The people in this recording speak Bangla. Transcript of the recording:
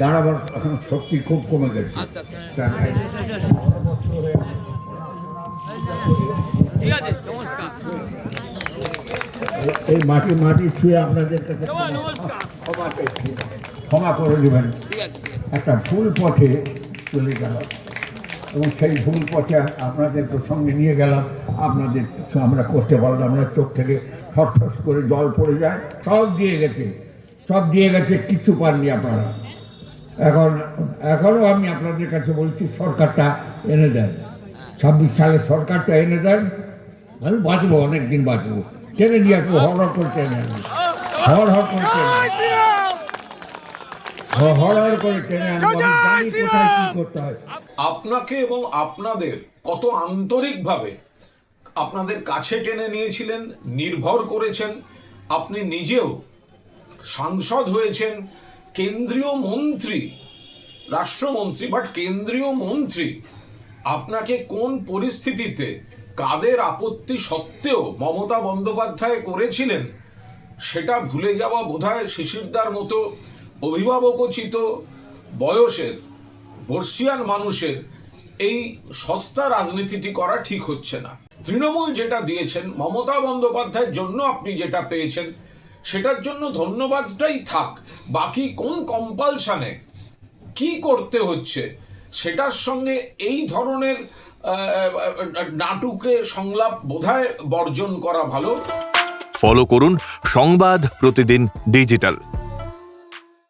দাঁড়াবার এখন শক্তি খুব কমে গেছে। এই মাটি ছুঁয়ে আপনাদের কাছে ক্ষমা করে দেবেন। একটা ভুল পথে চলে গেল এবং সেই ভুল পথে আপনাদের সঙ্গে নিয়ে গেলাম, আপনাদের আমরা করতে পারলাম না, চোখ থেকে ঠস করে জল পড়ে যায়, সব দিয়ে গেছে, কিচ্ছু পাননি আপনারা। এখনও আমি আপনাদের কাছে বলছি, সরকারটা এনে দেন, 26 সালে সরকারটা এনে দেন, আমি বাঁচবো, অনেক দিন বাঁচবো। টেনে নিয়ে আসবো, হর করে টেনে আনবো, হর করে টেনে আনবো, আমি জানি কোথায় কি করতে হয়। আপনাকে এবং আপনাদের কত আন্তরিকভাবে আপনাদের কাছে টেনে নিয়েছিলেন, নির্ভর করেছেন। আপনি নিজেও সাংসদ হয়েছেন, কেন্দ্রীয় মন্ত্রী, রাষ্ট্রমন্ত্রী, বাট কেন্দ্রীয় মন্ত্রী। আপনাকে কোন পরিস্থিতিতে কাদের আপত্তি সত্ত্বেও মমতা বন্দ্যোপাধ্যায় করেছিলেন সেটা ভুলে যাওয়া বোধহয় শিশিরদার মতো অভিভাবকোচিত বয়সের বর্ষিয়ান মানুষের এই সস্তা রাজনীতিটি করা ঠিক হচ্ছে না। তৃণমূল যেটা দিয়েছেন, মমতা বন্দ্যোপাধ্যায়ের জন্য আপনি যেটা পেয়েছেন, সেটার জন্য ধন্যবাদটাই থাক। বাকি কোন কম্পালশনে কি করতে হচ্ছে সেটার সঙ্গে এই ধরনের নাটুকে সংলাপ বোধহয় বর্জন করা ভালো। ফলো করুন সংবাদ প্রতিদিন ডিজিটাল।